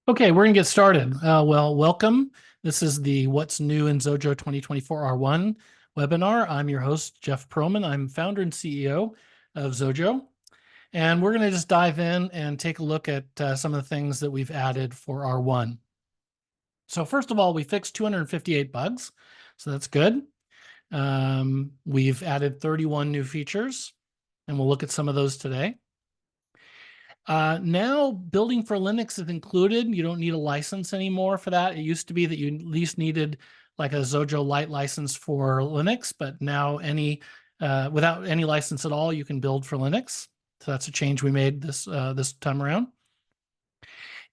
Okay, we're gonna get started. Well, welcome. This is the What's New in Xojo 2024 R1 webinar. I'm your host, Jeff Perlman. I'm founder and CEO of Xojo. And we're gonna just dive in and take a look at some of the things that we've added for R1. So first of all, we fixed 258 bugs, so that's good. We've added 31 new features, and we'll look at some of those today. Now building for Linux is included. You don't need a license anymore for that. It used to be that you at least needed like a Xojo Lite license for Linux, but now without any license at all, you can build for Linux. So that's a change we made this time around.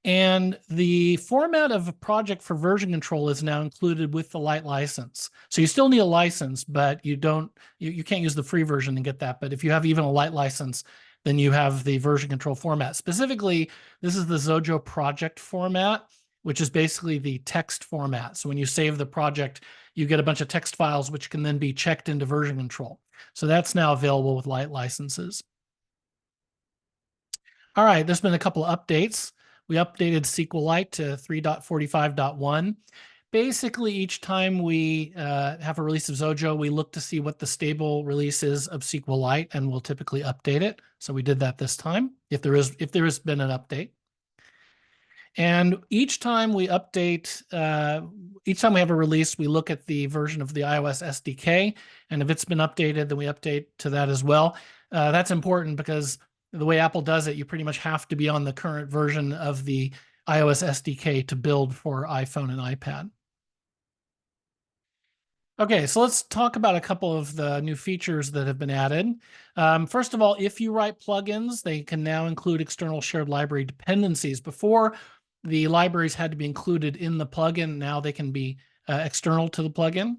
And the format of a project for version control is now included with the Lite license. So you still need a license, but you can't use the free version and get that. But if you have even a Lite license, then you have the version control format. Specifically, this is the Xojo project format, which is basically the text format. So when you save the project, you get a bunch of text files, which can then be checked into version control. So that's now available with Lite licenses. All right, there's been a couple of updates. We updated SQLite to 3.45.1. Basically, each time we have a release of Xojo, we look to see what the stable release is of SQLite, and we'll typically update it. So we did that this time, if there has been an update. And each time we update, each time we have a release, we look at the version of the iOS SDK, and if it's been updated, then we update to that as well. That's important because the way Apple does it, you pretty much have to be on the current version of the iOS SDK to build for iPhone and iPad. Okay, so let's talk about a couple of the new features that have been added. First of all, if you write plugins, they can now include external shared library dependencies. Before, the libraries had to be included in the plugin. Now they can be external to the plugin.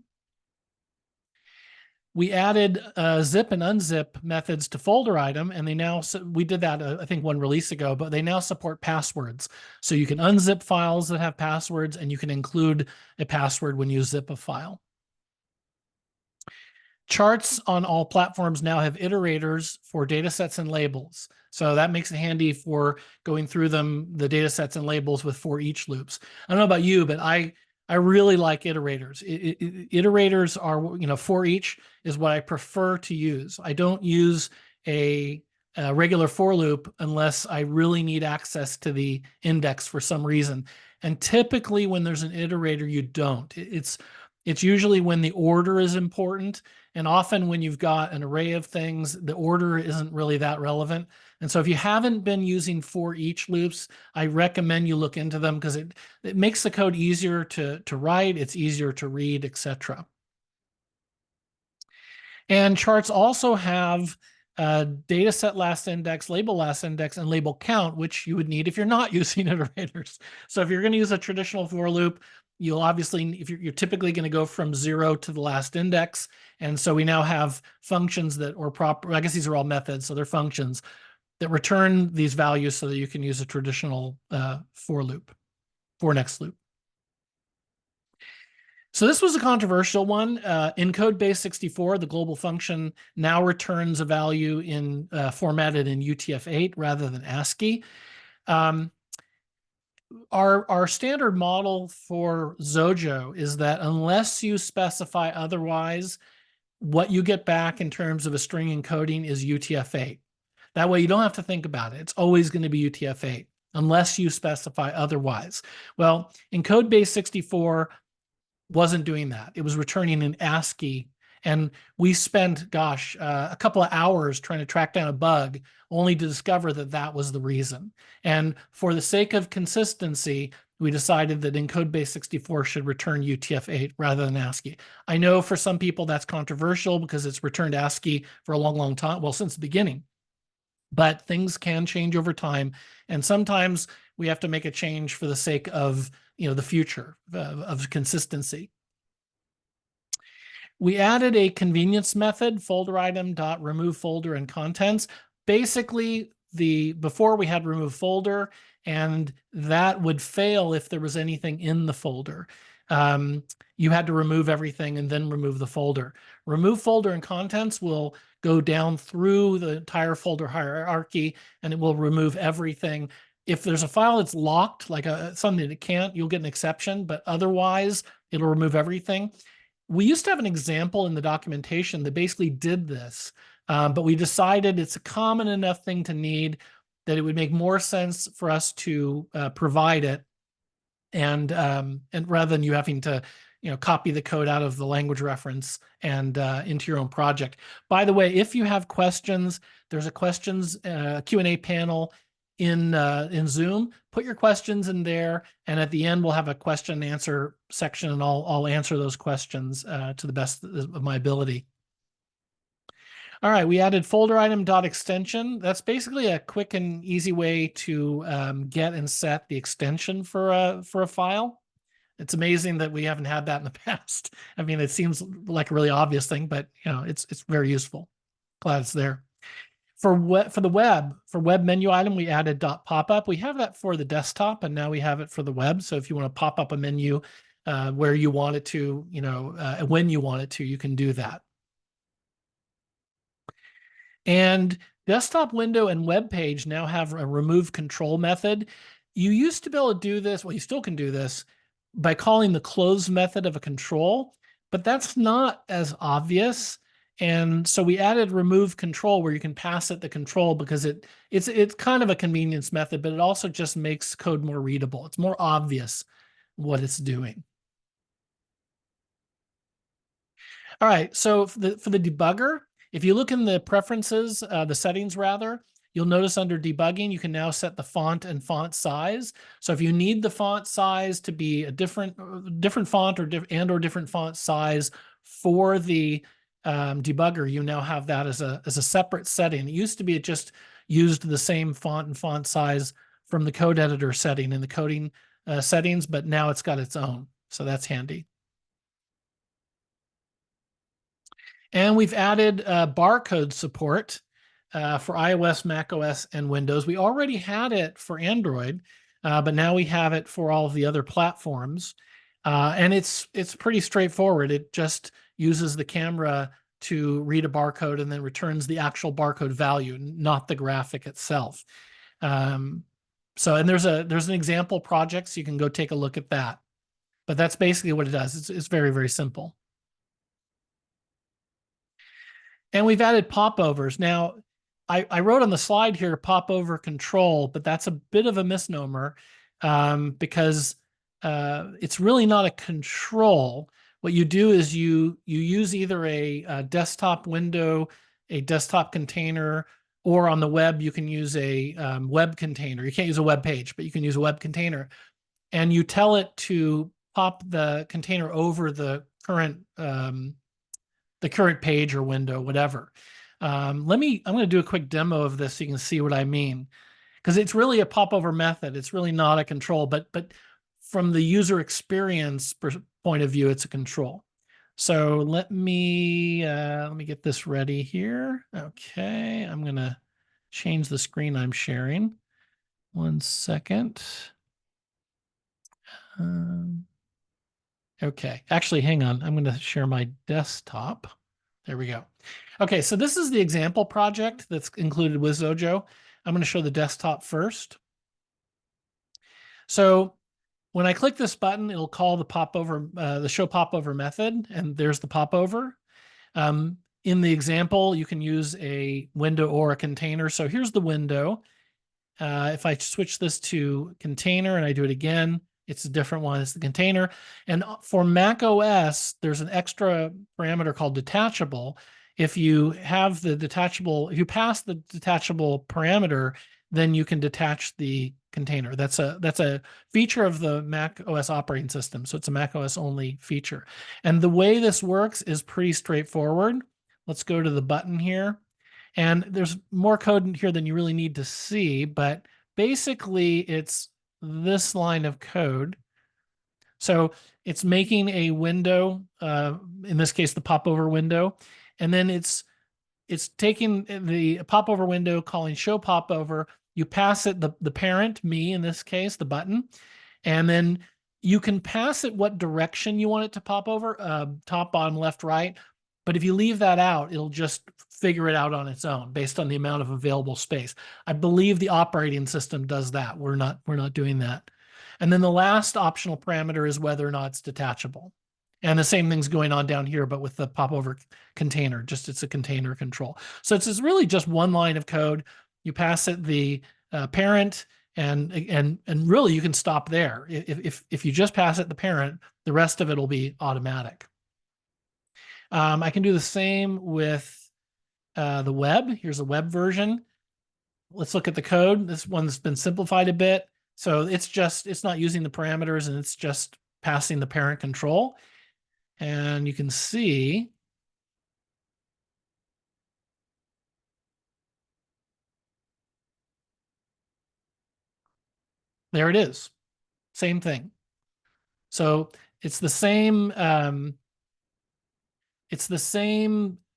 We added zip and unzip methods to folder item, and we did that I think one release ago, but they now support passwords. So you can unzip files that have passwords, and you can include a password when you zip a file. Charts on all platforms now have iterators for datasets and labels. So that makes it handy for going through the datasets and labels with for each loops. I don't know about you, but I really like iterators. Iterators are, for each is what I prefer to use. I don't use a regular for loop unless I really need access to the index for some reason. And typically when there's an iterator, you don't. It's usually when the order is important. And often when you've got an array of things, the order isn't really that relevant. And so if you haven't been using for each loops, I recommend you look into them because it makes the code easier to write, it's easier to read, etc. And charts also have dataset last index, label last index, and label count, which you would need if you're not using iterators. So if you're going to use a traditional for loop, you'll obviously, if you're typically going to go from 0 to the last index. And so we now have functions I guess these are all methods, so they're functions that return these values so that you can use a traditional for next loop. So this was a controversial one. In code base 64, the global function now returns a value formatted in UTF-8 rather than ASCII. Our standard model for Xojo is that unless you specify otherwise, what you get back in terms of a string encoding is UTF-8. That way you don't have to think about it. It's always going to be UTF-8 unless you specify otherwise. Well, in code base 64 wasn't doing that. It was returning an ASCII. And we spent, a couple of hours trying to track down a bug only to discover that that was the reason. And for the sake of consistency, we decided that in code base 64 should return UTF-8 rather than ASCII. I know for some people that's controversial because it's returned ASCII for a long, long time, well, since the beginning. But things can change over time. And sometimes we have to make a change for the sake of the future of consistency. We added a convenience method, folder item dot remove folder and contents. Basically, before we had remove folder, and that would fail if there was anything in the folder. You had to remove everything and then remove the folder. Remove folder and contents will go down through the entire folder hierarchy, and it will remove everything. If there's a file that's locked, like something that it can't, you'll get an exception, but otherwise it'll remove everything. We used to have an example in the documentation that basically did this, but we decided it's a common enough thing to need that it would make more sense for us to provide it, and rather than you having to copy the code out of the language reference and into your own project. By the way, if you have questions, there's a questions Q&A panel in Zoom. Put your questions in there, and at the end we'll have a question and answer section, and I'll answer those questions to the best of my ability. All right, we added folder item dot extension. That's basically a quick and easy way to get and set the extension for a file. It's amazing that we haven't had that in the past. I mean, it seems like a really obvious thing, but it's very useful. Glad it's there. For the web menu item, we added dot pop-up. We have that for the desktop, and now we have it for the web. So if you want to pop up a menu where you want it to, when you want it to, you can do that. And desktop window and web page now have a remove control method. You used to be able to do this, well, you still can do this by calling the close method of a control, but that's not as obvious. And so we added remove control where you can pass it the control, because it's kind of a convenience method, but it also just makes code more readable. It's more obvious what it's doing. All right, so for the debugger, if you look in the preferences, the settings rather, you'll notice under debugging, you can now set the font and font size. So if you need the font size to be a different font or different font size for the debugger, you now have that as a separate setting. It used to be it just used the same font and font size from the code editor setting in the coding settings, but now it's got its own. So that's handy. And we've added barcode support for iOS, macOS, and Windows. We already had it for Android, but now we have it for all of the other platforms. And it's pretty straightforward. It just uses the camera to read a barcode and then returns the actual barcode value, not the graphic itself. And there's an example project, so you can go take a look at that. But that's basically what it does. It's very, very simple. And we've added popovers. Now, I wrote on the slide here popover control, but that's a bit of a misnomer because it's really not a control. What you do is you use either a desktop window, a desktop container, or on the web, you can use a web container. You can't use a web page, but you can use a web container. And you tell it to pop the container over the current page or window, whatever. I'm going to do a quick demo of this so you can see what I mean, because it's really a popover method. It's really not a control, but from the user experience point of view, it's a control. So let me get this ready here. Okay, I'm going to change the screen I'm sharing. 1 second. Okay, actually, hang on. I'm going to share my desktop. There we go. Okay, so this is the example project that's included with Xojo. I'm going to show the desktop first. So when I click this button, it'll call the popover, the show popover method, and there's the popover. In the example, you can use a window or a container. So here's the window. If I switch this to container and I do it again, it's a different one. It's the container. And for Mac OS, there's an extra parameter called detachable. If you have the detachable, if you pass the detachable parameter, then you can detach the container. That's a feature of the Mac OS operating system. So it's a Mac OS only feature. And the way this works is pretty straightforward. Let's go to the button here. And there's more code in here than you really need to see, but basically it's this line of code. So it's making a window, in this case, the popover window, and then it's taking the popover window, calling show popover. You pass it the parent, me in this case, the button, and then you can pass it what direction you want it to pop over, top, bottom, left, right. But if you leave that out, it'll just figure it out on its own based on the amount of available space. I believe the operating system does that. We're not doing that. And then the last optional parameter is whether or not it's detachable. And the same thing's going on down here, but with the popover container, just it's a container control. So it's really just one line of code. You pass it the parent, and really you can stop there. If you just pass it the parent, the rest of it will be automatic. I can do the same with the web. Here's a web version. Let's look at the code. This one's been simplified a bit. So it's not using the parameters, and it's just passing the parent control. And you can see there it is. Same thing. So it's the same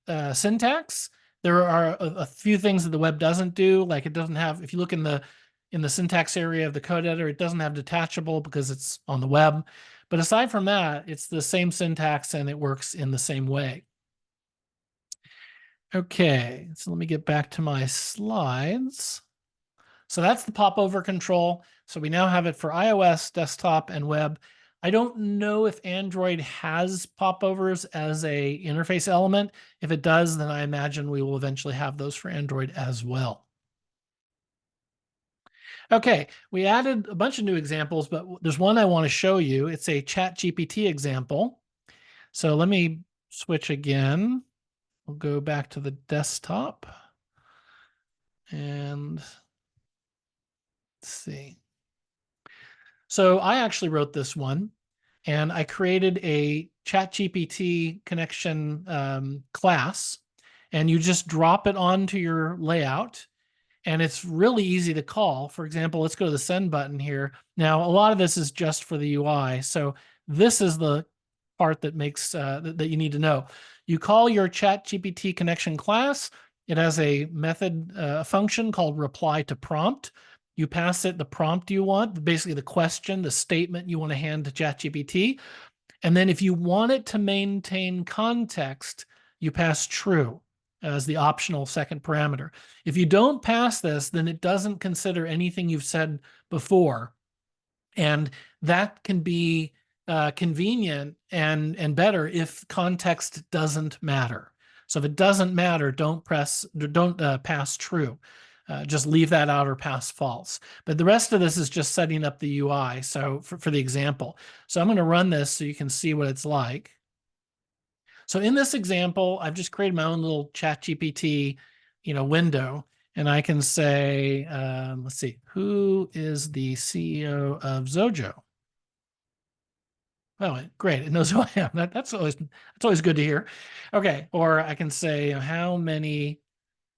syntax. There are a few things that the web doesn't do, like it doesn't have, if you look in the syntax area of the code editor, it doesn't have detachable because it's on the web. But aside from that, it's the same syntax and it works in the same way. Okay, so let me get back to my slides. So that's the popover control. So we now have it for iOS, desktop, and web. I don't know if Android has popovers as a interface element. If it does, then I imagine we will eventually have those for Android as well. Okay, we added a bunch of new examples, but there's one I want to show you. It's a ChatGPT example. So let me switch again. We'll go back to the desktop. And let's see. So I actually wrote this one, and I created a ChatGPT connection class, and you just drop it onto your layout, and it's really easy to call. For example, let's go to the send button here. Now, a lot of this is just for the UI, so this is the part that makes that you need to know. You call your ChatGPT connection class. It has a method function called reply to prompt. You pass it the prompt you want, basically the question, the statement you want to hand to ChatGPT. And then if you want it to maintain context, you pass true as the optional second parameter. If you don't pass this, then it doesn't consider anything you've said before. And that can be convenient and better if context doesn't matter. So if it doesn't matter, don't pass true. Just leave that out or pass false. But the rest of this is just setting up the UI. So for the example, so I'm going to run this so you can see what it's like. So in this example, I've just created my own little ChatGPT, window, and I can say, let's see, who is the CEO of Xojo? Oh, great! It knows who I am. That's always good to hear. Okay, or I can say, how many?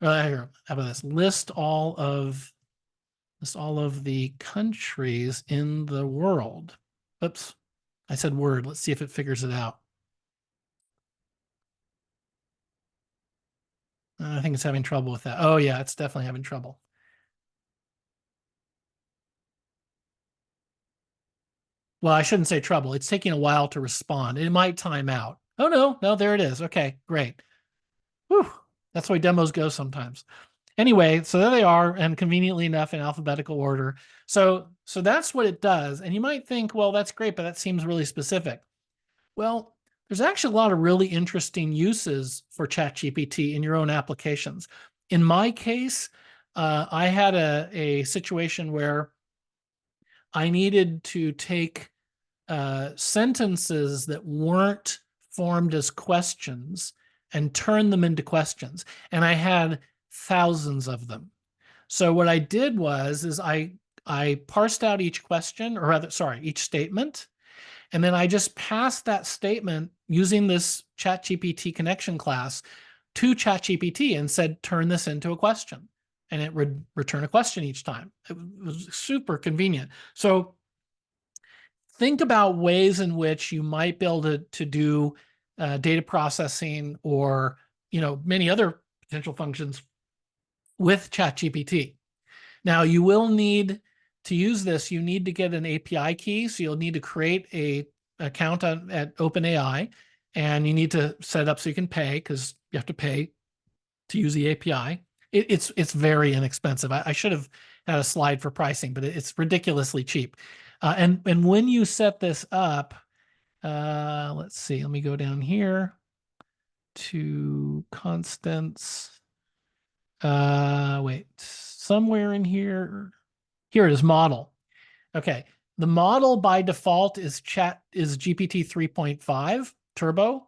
Here, how about this? List all of the countries in the world. Oops, I said word. Let's see if it figures it out. I think it's having trouble with that. Oh yeah, it's definitely having trouble. Well, I shouldn't say trouble. It's taking a while to respond. It might time out. Oh no, there it is. Okay, great. Whew, that's the way demos go sometimes. Anyway, so there they are, and conveniently enough in alphabetical order. So that's what it does. And you might think, well, that's great, but that seems really specific. Well, there's actually a lot of really interesting uses for ChatGPT in your own applications. In my case, I had a situation where I needed to take sentences that weren't formed as questions and turn them into questions. And I had thousands of them. So what I did is I parsed out each question, or rather, sorry, each statement. And then I just passed that statement using this ChatGPT connection class to ChatGPT and said, turn this into a question. And it would return a question each time. It was super convenient. So think about ways in which you might be able to do data processing or many other potential functions with ChatGPT. Now, you will need to use this. You need to get an API key, so you'll need to create a account at OpenAI, and you need to set it up so you can pay, because you have to pay to use the API. It's very inexpensive. I should have had a slide for pricing, but it's ridiculously cheap. And when you set this up, let's see, let me go down here to constants. Wait, somewhere in here. Here it is, model. Okay. The model by default is GPT 3.5 Turbo.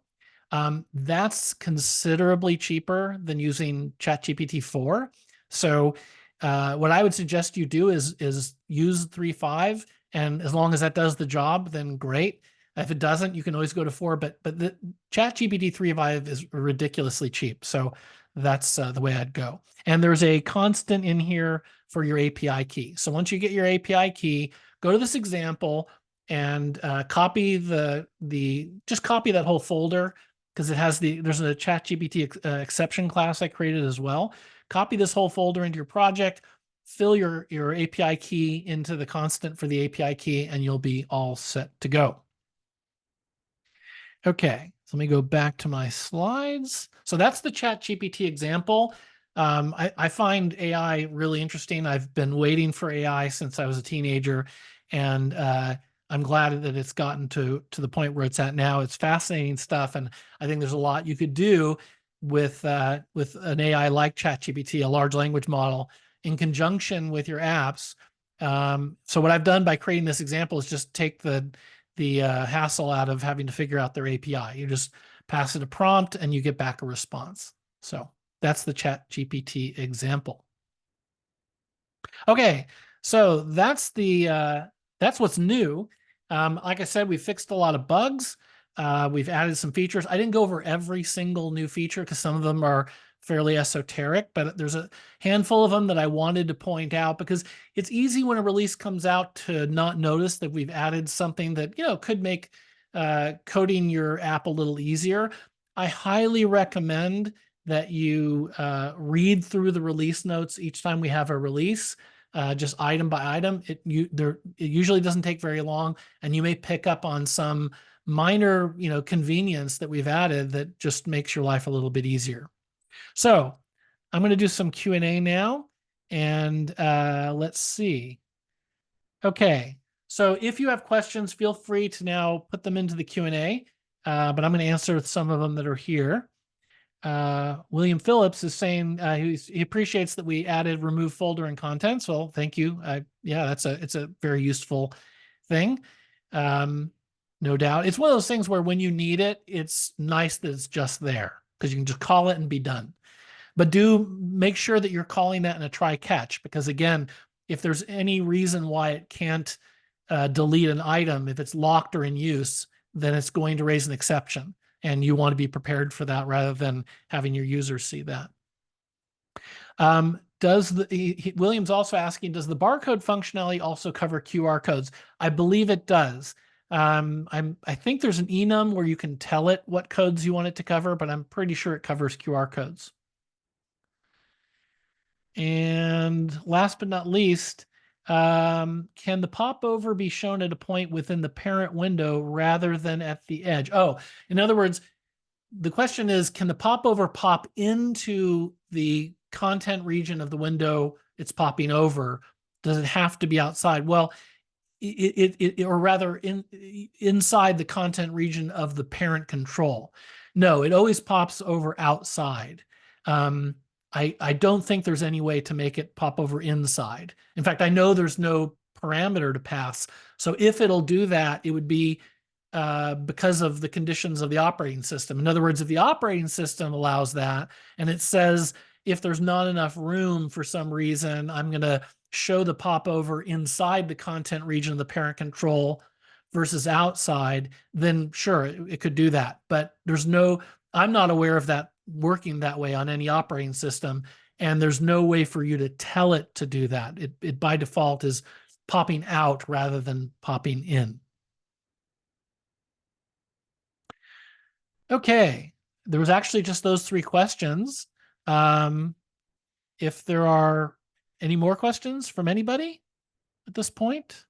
That's considerably cheaper than using ChatGPT 4. So what I would suggest you do is use 3.5, and as long as that does the job, then great. If it doesn't, you can always go to 4. But the ChatGPT 3.5 is ridiculously cheap. So that's the way I'd go. And there's a constant in here for your API key. So once you get your API key, go to this example and copy just copy that whole folder, because there's a ChatGPT exception class I created as well. Copy this whole folder into your project, fill your API key into the constant for the API key, and you'll be all set to go. Okay, so let me go back to my slides. So that's the ChatGPT example. I find AI really interesting. I've been waiting for AI since I was a teenager, and I'm glad that it's gotten to the point where it's at now. It's fascinating stuff, and I think there's a lot you could do with an AI like ChatGPT, a large language model, in conjunction with your apps. So what I've done by creating this example is just take the hassle out of having to figure out their API. You just pass it a prompt and you get back a response. So that's the ChatGPT example. Okay, so that's what's new. Like I said, we fixed a lot of bugs. We've added some features. I didn't go over every single new feature because some of them are fairly esoteric, but there's a handful of them that I wanted to point out, because it's easy when a release comes out to not notice that we've added something that, could make coding your app a little easier. I highly recommend that you read through the release notes each time we have a release, just item by item. It usually doesn't take very long, and you may pick up on some minor, convenience that we've added that just makes your life a little bit easier. So I'm going to do some Q&A now, and let's see. Okay, so if you have questions, feel free to now put them into the Q&A, but I'm going to answer some of them that are here. William Phillips is saying he appreciates that we added remove folder and contents. Well, thank you. Yeah, it's a very useful thing. No doubt. It's one of those things where when you need it, it's nice that it's just there, because you can just call it and be done. But do make sure that you're calling that in a try catch, because again, if there's any reason why it can't delete an item, if it's locked or in use, then it's going to raise an exception. And you want to be prepared for that rather than having your users see that. William's also asking, does the barcode functionality also cover QR codes? I believe it does. I think there's an enum where you can tell it what codes you want it to cover, but I'm pretty sure it covers QR codes. And last but not least, can the popover be shown at a point within the parent window rather than at the edge? Oh, in other words, the question is, can the popover pop into the content region of the window it's popping over? Does it have to be outside? Well, or rather inside the content region of the parent control. No, it always pops over outside. I don't think there's any way to make it pop over inside. In fact, I know there's no parameter to pass. So if it'll do that, it would be because of the conditions of the operating system. In other words, if the operating system allows that, and it says, if there's not enough room for some reason, I'm going to show the popover inside the content region of the parent control versus outside, then sure, it could do that. But I'm not aware of that working that way on any operating system, and there's no way for you to tell it to do that. It by default is popping out rather than popping in. Okay, there was actually just those 3 questions. If there are any more questions from anybody at this point,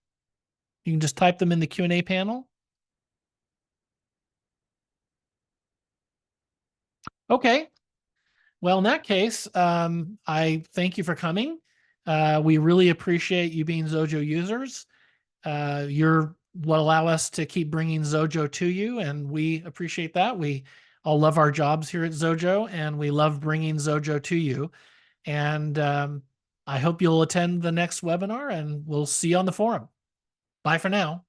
you can just type them in the Q&A panel. Okay. Well, in that case, I thank you for coming. We really appreciate you being Xojo users. You're what allow us to keep bringing Xojo to you, and we appreciate that. We all love our jobs here at Xojo, and we love bringing Xojo to you. And I hope you'll attend the next webinar, and we'll see you on the forum. Bye for now.